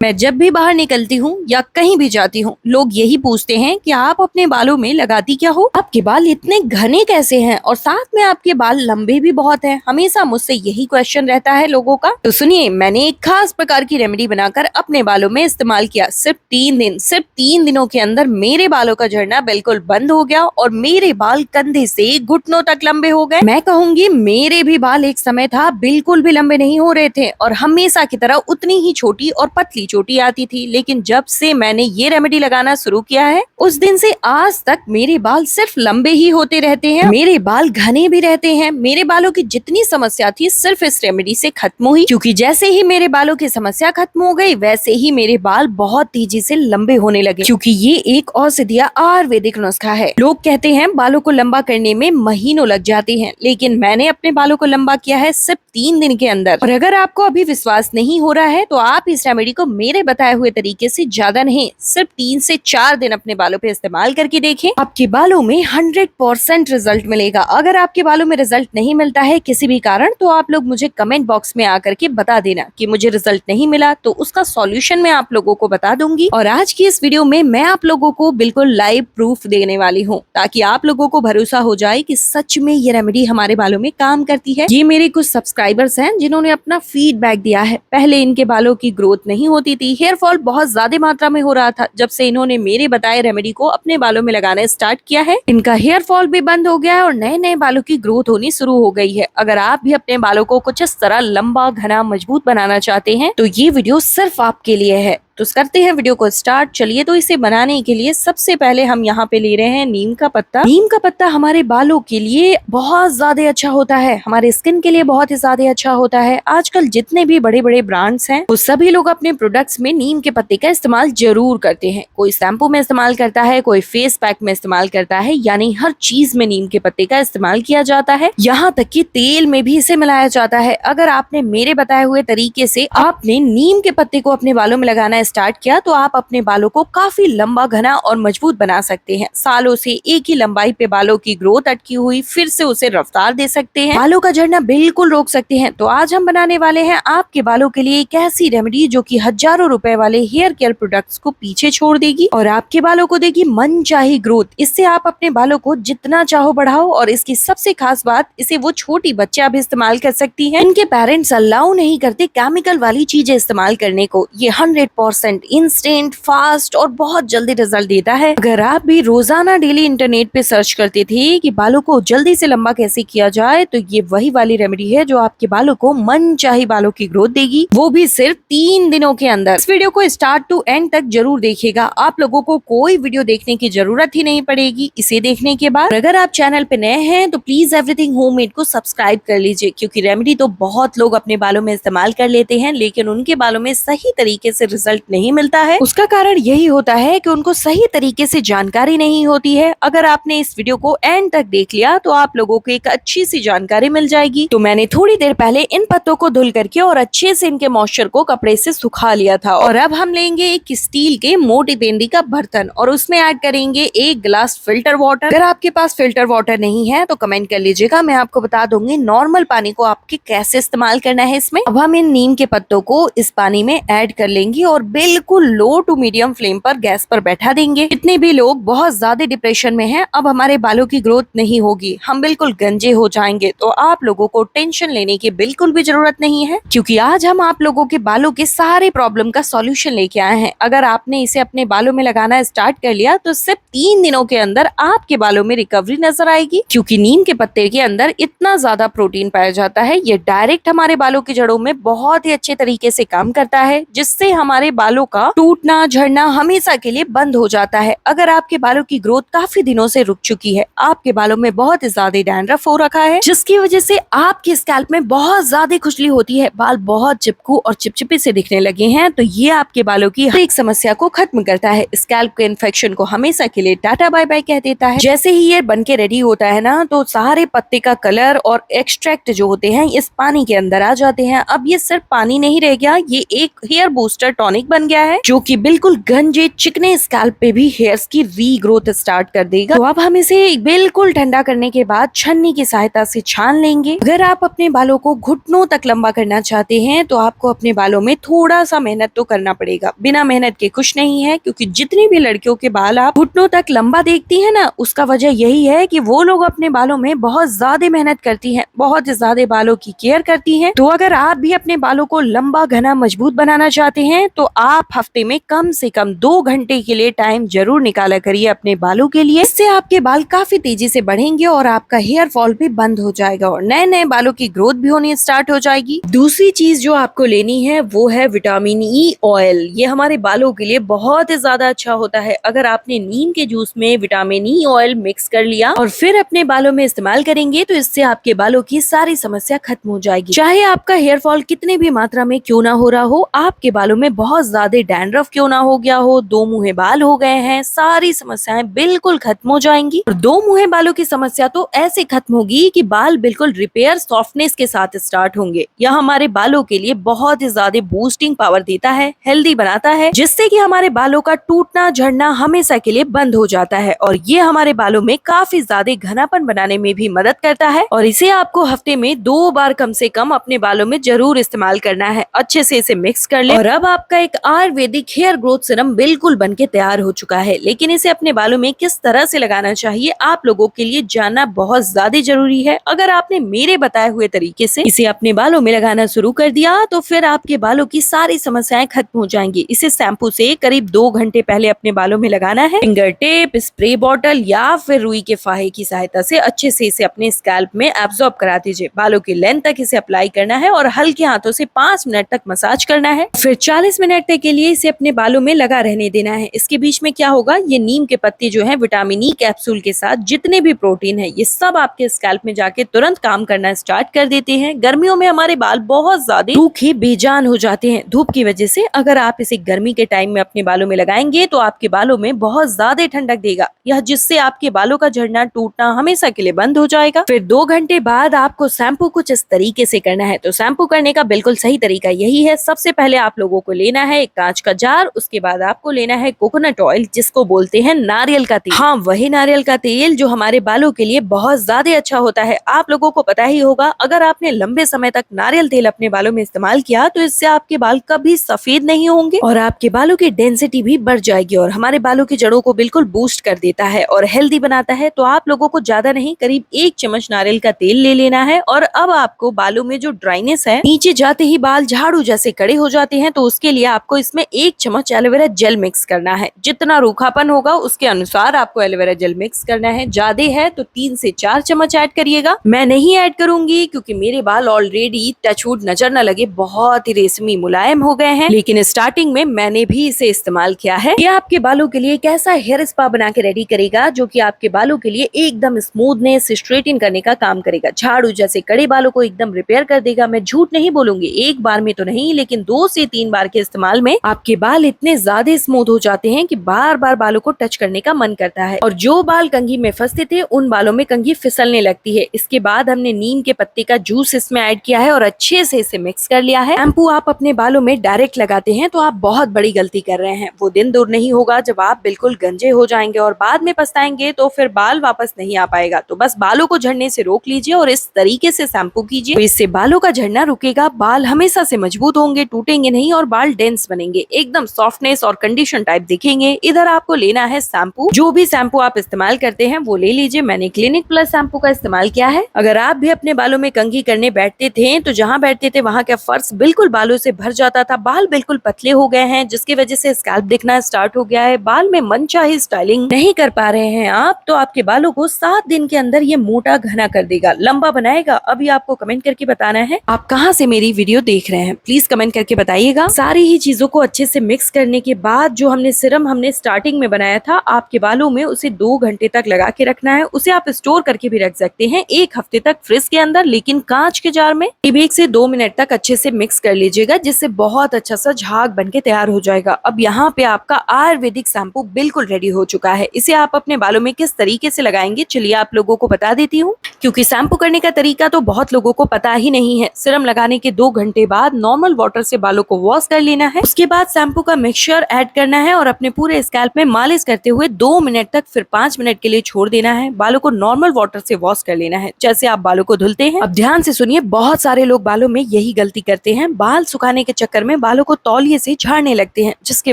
मैं जब भी बाहर निकलती हूँ या कहीं भी जाती हूँ, लोग यही पूछते हैं कि आप अपने बालों में लगाती क्या हो? आपके बाल इतने घने कैसे हैं और साथ में आपके बाल लंबे भी बहुत हैं। हमेशा मुझसे यही क्वेश्चन रहता है लोगों का। तो सुनिए, मैंने एक खास प्रकार की रेमेडी बनाकर अपने बालों में इस्तेमाल किया। सिर्फ 3 दिनों के अंदर मेरे बालों का झड़ना बिल्कुल बंद हो गया और मेरे बाल कंधे से घुटनों तक लंबे हो गए। मैं कहूंगी मेरे भी बाल एक समय था बिल्कुल भी लंबे नहीं हो रहे थे और हमेशा की तरह उतनी ही छोटी और पतली चोटी आती थी। लेकिन जब से मैंने ये रेमेडी लगाना शुरू किया है, उस दिन से आज तक मेरे बाल सिर्फ लंबे ही होते रहते हैं। मेरे बाल घने भी रहते हैं। मेरे बालों की जितनी समस्या थी सिर्फ इस रेमेडी से खत्म हुई, क्योंकि जैसे ही मेरे बालों की समस्या खत्म हो गई वैसे ही मेरे बाल बहुत तेजी से लंबे होने लगे, क्योंकि ये एक औषधीय आयुर्वेदिक नुस्खा है। लोग कहते हैं बालों को लंबा करने में महीनों लग जाते हैं, लेकिन मैंने अपने बालों को लंबा किया है सिर्फ 3 दिन के अंदर। और अगर आपको अभी विश्वास नहीं हो रहा है तो आप इस रेमेडी को मेरे बताए हुए तरीके से ज्यादा नहीं, सिर्फ 3 से 4 दिन अपने बालों पे इस्तेमाल करके देखें। आपके बालों में 100% रिजल्ट मिलेगा। अगर आपके बालों में रिजल्ट नहीं मिलता है किसी भी कारण, तो आप लोग मुझे कमेंट बॉक्स में आकर के बता देना कि मुझे रिजल्ट नहीं मिला, तो उसका सॉल्यूशन मैं आप लोगों को बता दूंगी। और आज की इस वीडियो में मैं आप लोगों को बिल्कुल लाइव प्रूफ देने वाली हूँ, ताकि आप लोगों को भरोसा हो जाए कि सच में ये रेमेडी हमारे बालों में काम करती है। ये मेरे कुछ सब्सक्राइबर्स हैं जिन्होंने अपना फीडबैक दिया है। पहले इनके बालों की ग्रोथ नहीं होती थी, हेयर फॉल बहुत ज्यादा मात्रा में हो रहा था। जब से इन्होंने मेरे बताए रेमेडी को अपने बालों में लगाना स्टार्ट किया है, इनका हेयर फॉल भी बंद हो गया है और नए नए बालों की ग्रोथ होनी शुरू हो गई है। अगर आप भी अपने बालों को कुछ इस तरह लंबा, घना, मजबूत बनाना चाहते हैं तो ये वीडियो सिर्फ आपके लिए है। तो करते हैं वीडियो को स्टार्ट। चलिए, तो इसे बनाने के लिए सबसे पहले हम यहाँ पे ले रहे हैं नीम का पत्ता। नीम का पत्ता हमारे बालों के लिए बहुत ज्यादा अच्छा होता है, हमारे स्किन के लिए बहुत ही ज्यादा अच्छा होता है। आजकल जितने भी बड़े बड़े ब्रांड्स हैं वो सभी लोग अपने प्रोडक्ट्स में नीम के पत्ते का इस्तेमाल जरूर करते हैं। कोई शैम्पू में इस्तेमाल करता है, कोई फेस पैक में इस्तेमाल करता है, यानी हर चीज में नीम के पत्ते का इस्तेमाल किया जाता है। यहाँ तक कि तेल में भी इसे मिलाया जाता है। अगर आपने मेरे बताए हुए तरीके से आपने नीम के पत्ते को अपने बालों में लगाना स्टार्ट किया तो आप अपने बालों को काफी लंबा, घना और मजबूत बना सकते हैं। सालों से एक ही लंबाई पे बालों की ग्रोथ अटकी हुई फिर से उसे रफ्तार दे सकते हैं, बालों का झड़ना बिल्कुल रोक सकते हैं। तो आज हम बनाने वाले हैं आपके बालों के लिए एक ऐसी रेमेडी जो कि हजारों रुपए वाले हेयर केयर प्रोडक्ट्स को पीछे छोड़ देगी और आपके बालों को देगी मनचाही ग्रोथ। इससे आप अपने बालों को जितना चाहो बढ़ाओ, और इसकी सबसे खास बात, इसे वो छोटी बच्चियां भी इस्तेमाल कर सकती हैं। इनके पेरेंट्स अलाउ नहीं करते केमिकल वाली चीजें इस्तेमाल करने को। ये 100% इंस्टेंट, फास्ट और बहुत जल्दी रिजल्ट देता है। अगर आप भी रोजाना डेली इंटरनेट पे सर्च करते थे कि बालों को जल्दी से लंबा कैसे किया जाए, तो ये वही वाली रेमेडी है जो आपके बालों को मनचाही बालों की ग्रोथ देगी, वो भी सिर्फ 3 दिनों के अंदर। इस वीडियो को स्टार्ट टू एंड तक जरूर देखिएगा। आप लोगों को कोई वीडियो देखने की जरूरत ही नहीं पड़ेगी इसे देखने के बाद। अगर आप चैनल पे नए हैं तो प्लीज एवरीथिंग होममेड को सब्सक्राइब कर लीजिए, क्योंकि रेमेडी तो बहुत लोग अपने बालों में इस्तेमाल कर लेते हैं, लेकिन उनके बालों में सही तरीके से रिजल्ट नहीं मिलता है। उसका कारण यही होता है कि उनको सही तरीके से जानकारी नहीं होती है। अगर आपने इस वीडियो को एंड तक देख लिया तो आप लोगों को एक अच्छी सी जानकारी मिल जाएगी। तो मैंने थोड़ी देर पहले इन पत्तों को धुल करके और अच्छे से इनके मॉइस्चर को कपड़े से सुखा लिया था, और अब हम लेंगे एक स्टील के मोटी पेंदी का बर्तन और उसमें ऐड करेंगे 1 गिलास फिल्टर वाटर। अगर आपके पास फिल्टर वाटर नहीं है तो कमेंट कर लीजिएगा, मैं आपको बता दूंगी नॉर्मल पानी को आपके कैसे इस्तेमाल करना है इसमें। अब हम इन नीम के पत्तों को इस पानी में ऐड कर लेंगे और बिल्कुल लो टू मीडियम फ्लेम पर गैस पर बैठा देंगे। इतने भी लोग बहुत ज्यादा डिप्रेशन में हैं, अब हमारे बालों की ग्रोथ नहीं होगी, हम बिल्कुल गंजे हो जाएंगे। तो आप लोगों को टेंशन लेने की बिल्कुल भी जरूरत नहीं है, क्योंकि आज हम आप लोगों के बालों के सारे प्रॉब्लम का सॉल्यूशन लेके आए हैं। अगर आपने इसे अपने बालों में लगाना स्टार्ट कर लिया तो सिर्फ 3 दिनों के अंदर आपके बालों में रिकवरी नजर आएगी, क्योंकि नीम के पत्ते के अंदर इतना ज्यादा प्रोटीन पाया जाता है। ये डायरेक्ट हमारे बालों की जड़ों में बहुत ही अच्छे तरीके से काम करता है, जिससे हमारे बालों का टूटना, झड़ना हमेशा के लिए बंद हो जाता है। अगर आपके बालों की ग्रोथ काफी दिनों से रुक चुकी है, आपके बालों में बहुत ज्यादा डैंड्रफ हो रखा है, जिसकी वजह से आपके स्कैल्प में बहुत ज्यादा खुजली होती है, बाल बहुत चिपकू और चिपचिपे से दिखने लगे हैं, तो ये आपके बालों की हर एक समस्या को खत्म करता है। स्कैल्प के इन्फेक्शन को हमेशा के लिए टाटा बाय बाय कह देता है। जैसे ही ये बन के रेडी होता है ना, तो सारे पत्ते का कलर और एक्सट्रैक्ट जो होते हैं इस पानी के अंदर आ जाते हैं। अब ये सिर्फ पानी नहीं रह गया, ये एक हेयर बूस्टर टॉनिक टेक्निक बन गया है जो कि बिल्कुल गंजे चिकने स्कैल्प पे भी हेयर्स की रीग्रोथ स्टार्ट कर देगा। तो अब हम इसे बिल्कुल ठंडा करने के बाद छन्नी की सहायता से छान लेंगे। अगर आप अपने बालों को घुटनों तक लंबा करना चाहते हैं तो आपको अपने बालों में थोड़ा सा मेहनत तो करना पड़ेगा। बिना मेहनत के कुछ नहीं है, क्योंकि जितनी भी लड़कियों के बाल आप घुटनों तक लंबा देखती है ना, उसका वजह यही है कि वो लोग अपने बालों में बहुत ज्यादा मेहनत करती हैं, बहुत ज्यादा बालों की केयर करती हैं। तो अगर आप भी अपने बालों को लंबा, घना, मजबूत बनाना चाहते हैं तो आप हफ्ते में कम से कम 2 घंटे के लिए टाइम जरूर निकाला करिए अपने बालों के लिए। इससे आपके बाल काफी तेजी से बढ़ेंगे और आपका हेयर फॉल भी बंद हो जाएगा और नए नए बालों की ग्रोथ भी होनी स्टार्ट हो जाएगी। दूसरी चीज जो आपको लेनी है वो है विटामिन ई ऑयल। ये हमारे बालों के लिए बहुत ही ज्यादा अच्छा होता है। अगर आपने नीम के जूस में विटामिन ई ऑयल मिक्स कर लिया और फिर अपने बालों में इस्तेमाल करेंगे तो इससे आपके बालों की सारी समस्या खत्म हो जाएगी। चाहे आपका हेयर फॉल कितने भी मात्रा में क्यों ना हो रहा हो, आपके बालों में बहुत ज्यादा डैंड्रफ क्यों ना हो गया हो, दो मुहे बाल हो गए हैं, सारी समस्याएं बिल्कुल खत्म हो जाएंगी। और दो मुहे बालों की समस्या तो ऐसे खत्म होगी कि बाल बिल्कुल रिपेयर सॉफ्टनेस के साथ स्टार्ट होंगे। यह हमारे बालों के लिए बहुत ही ज्यादा बूस्टिंग पावर देता है, हेल्दी बनाता है, जिससे कि हमारे बालों का टूटना झड़ना हमेशा के लिए बंद हो जाता है। और ये हमारे बालों में काफी ज्यादा घनापन बनाने में भी मदद करता है। और इसे आपको हफ्ते में 2 बार कम से कम अपने बालों में जरूर इस्तेमाल करना है। अच्छे से इसे मिक्स कर ले। और अब आपका एक आयुर्वेदिक हेयर ग्रोथ सीरम बिल्कुल बनके तैयार हो चुका है। लेकिन इसे अपने बालों में किस तरह से लगाना चाहिए आप लोगों के लिए जानना बहुत ज्यादा जरूरी है। अगर आपने मेरे बताए हुए तरीके से इसे अपने बालों में लगाना शुरू कर दिया तो फिर आपके बालों की सारी समस्याएं खत्म हो जाएंगी। इसे शैम्पू से करीब 2 घंटे पहले अपने बालों में लगाना है। फिंगर टेप, स्प्रे बॉटल या फिर रुई के फाहे की सहायता से अच्छे से इसे अपने स्कैल्प में एब्जॉर्ब करा दीजिए। बालों की लेंथ तक इसे अप्लाई करना है और हल्के हाथों से 5 मिनट तक मसाज करना है। फिर 40 मिनट तक के लिए इसे अपने बालों में लगा रहने देना है। इसके बीच में क्या होगा, ये नीम के पत्ते जो है विटामिन ई कैप्सूल के साथ जितने भी प्रोटीन है ये सब आपके स्कैल्प में जाके तुरंत काम करना स्टार्ट कर देते हैं। गर्मियों में हमारे बाल बहुत ज्यादा सूखे बेजान हो जाते हैं धूप की वजह से। अगर आप इसे गर्मी के टाइम में अपने बालों में लगाएंगे तो आपके बालों में बहुत ज्यादा ठंडक देगा, यह जिससे आपके बालों का झड़ना टूटना हमेशा के लिए बंद हो जाएगा। फिर 2 घंटे बाद आपको शैम्पू कुछ इस तरीके से करना है। तो शैम्पू करने का बिल्कुल सही तरीका यही है। सबसे पहले आप लोगों को लेना है एक कांच का जार, उसके बाद आपको लेना है कोकोनट ऑयल जिसको बोलते हैं नारियल का तेल। हाँ, वही नारियल का तेल जो हमारे बालों के लिए बहुत ज्यादा अच्छा होता है। आप लोगों को पता ही होगा, अगर आपने लंबे समय तक नारियल तेल अपने बालों में इस्तेमाल किया तो इससे आपके बाल कभी सफेद नहीं होंगे और आपके बालों की डेंसिटी भी बढ़ जाएगी और हमारे बालों की जड़ों को बिल्कुल बूस्ट कर देता है और हेल्दी बनाता है। तो आप लोगों को ज्यादा नहीं, करीब 1 चम्मच नारियल का तेल ले लेना है। और अब आपको बालों में जो ड्राइनेस है, नीचे जाते ही बाल झाड़ू जैसे कड़े हो जाते हैं, तो उसके लिए आपको इसमें 1 चम्मच एलोवेरा जेल मिक्स करना है। जितना रूखापन होगा उसके अनुसार आपको एलोवेरा जेल मिक्स करना है। ज्यादा है तो 3 से 4 चम्मच ऐड करिएगा। मैं नहीं ऐड करूंगी क्योंकि मेरे बाल ऑलरेडी टचवुड नजर न लगे बहुत ही रेशमी मुलायम हो गए हैं, लेकिन स्टार्टिंग में मैंने भी इसे इस्तेमाल किया है। यह आपके बालों के लिए एक ऐसा हेयर स्पा बना के रेडी करेगा जो कि आपके बालों के लिए एकदम स्मूथनेस, स्ट्रेटिंग करने का काम करेगा। झाड़ू जैसे कड़े बालों को एकदम रिपेयर कर देगा। मैं झूठ नहीं बोलूंगी, एक बार में तो नहीं लेकिन 2 से 3 बार के इस्तेमाल में आपके बाल इतने ज्यादा स्मूथ हो जाते हैं कि बार बार बालों को टच करने का मन करता है। और जो बाल कंघी में फंसते थे उन बालों में कंघी फिसलने लगती है। इसके बाद हमने नीम के पत्ते का जूस इसमें ऐड किया है और अच्छे से इसे मिक्स कर लिया है। शैम्पू आप अपने बालों में डायरेक्ट लगाते हैं तो आप बहुत बड़ी गलती कर रहे हैं। वो दिन दूर नहीं होगा जब आप बिल्कुल गंजे हो जाएंगे और बाद में पछताएंगे तो फिर बाल वापस नहीं आ पाएगा। तो बस बालों को झड़ने से रोक लीजिए और इस तरीके से शैम्पू कीजिए, तो इससे बालों का झड़ना रुकेगा, बाल हमेशा से मजबूत होंगे, टूटेंगे नहीं और बाल डेंस बनेंगे, एकदम सॉफ्टनेस और कंडीशन टाइप दिखेंगे। इधर आपको लेना है शैम्पू। जो भी शैम्पू आप इस्तेमाल करते हैं वो ले लीजिए। मैंने क्लिनिक प्लस शैम्पू का इस्तेमाल किया है। अगर आप भी अपने बालों में कंघी करने बैठते थे तो जहाँ बैठते थे वहाँ का फर्श बिल्कुल बालों से भर जाता था, बाल बिल्कुल पतले हो गए हैं जिसकी वजह से स्कैल्प दिखना स्टार्ट हो गया है। बाल में मनचाही स्टाइलिंग नहीं कर पा रहे हैं आप, तो आपके बालों को 7 दिन के अंदर ये मोटा घना कर देगा, लंबा बनाएगा। अभी आपको कमेंट करके बताना है आप कहाँ से मेरी वीडियो देख रहे हैं, प्लीज कमेंट करके बताइएगा। सारी ही चीजों को अच्छे से मिक्स करने के बाद जो हमने सिरम हमने स्टार्टिंग में बनाया था आपके बालों में, उसे 2 घंटे तक लगा के रखना है। उसे आप स्टोर करके भी रख सकते हैं 1 हफ्ते तक फ्रिज के अंदर, लेकिन कांच के जार में। 1 से 2 मिनट तक अच्छे से मिक्स कर लीजिएगा जिससे बहुत अच्छा सा झाग बन के तैयार हो जाएगा। अब यहाँ पे आपका आयुर्वेदिक शैम्पू बिल्कुल रेडी हो चुका है। इसे आप अपने बालों में किस तरीके से लगाएंगे चलिए आप लोगों को बता देती हूँ। क्योंकि शैम्पू करने का तरीका तो बहुत लोगों को पता ही नहीं है। सीरम लगाने के 2 घंटे बाद नॉर्मल वाटर से बालों को वॉश कर लेना है। उसके बाद शैम्पू का मिक्सचर ऐड करना है और अपने पूरे स्कैल्प में मालिश करते हुए 2 मिनट तक फिर 5 मिनट के लिए छोड़ देना है। बालों को नॉर्मल वाटर से वॉश कर लेना है जैसे आप बालों को धुलते हैं। अब ध्यान से सुनिए, बहुत सारे लोग बालों में यही गलती करते हैं। बाल सुखाने के चक्कर में बालों को तौलिए से झाड़ने लगते हैं, जिसकी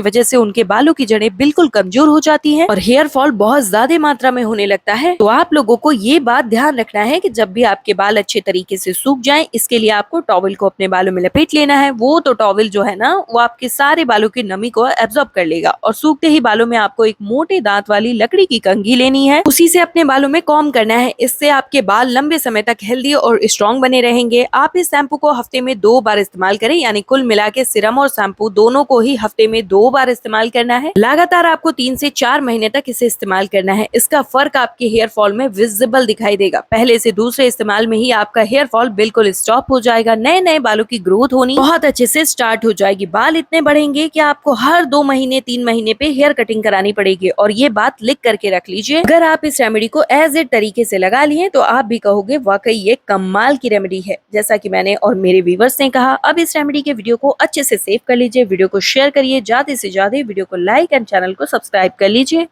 वजह से उनके बालों की जड़ें बिल्कुल कमजोर हो जाती हैं और हेयर फॉल बहुत ज्यादा मात्रा में होने लगता है। तो आप लोगों को ये बात ध्यान रखना है कि जब भी आपके बाल अच्छे तरीके से सूख जाएं, इसके लिए आपको टॉवल को अपने बालों में लपेट लेना है। वो तो टॉवल जो है ना, वो आपके सारे बालों की नमी को एब्जॉर्ब कर लेगा और सूखते ही बालों में आपको एक मोटे दांत वाली लकड़ी की कंघी लेनी है, उसी से अपने बालों में कॉम्ब करना है। इससे आपके बाल लंबे समय तक हेल्दी और स्ट्रॉन्ग बने रहेंगे। आप इस शैम्पू को हफ्ते में 2 बार इस्तेमाल करें, यानी कुल मिला के सीरम और शैम्पू दोनों को ही हफ्ते में 2 बार इस्तेमाल करना है। लगातार आपको 3 से 4 महीने तक इसे इस्तेमाल करना है। इसका फर्क आपके हेयर फॉल में विजिबल दिखाई देगा। पहले से दूसरे इस्तेमाल में ही आपका हेयर फॉल बिल्कुल स्टॉप हो जाएगा। नए नए बालों की ग्रोथ होनी बहुत अच्छे से स्टार्ट हो जाएगी। बाल इतने बढ़ेंगे कि आपको हर 2 महीने 3 महीने पे हेयर कटिंग करानी पड़ेगी। और ये बात लिख करके रख लीजिए, अगर आप इस रेमेडी को एज ए तरीके से लगा लिए तो आप भी कहोगे वाकई ये कमाल की रेमेडी है, जैसा कि मैंने और मेरे व्यूवर्स ने कहा। अब इस रेमेडी के वीडियो को अच्छे से सेव कर लीजिए, वीडियो को शेयर करिए, ज्यादा से ज्यादा वीडियो को लाइक एंड चैनल को सब्सक्राइब कर लीजिए।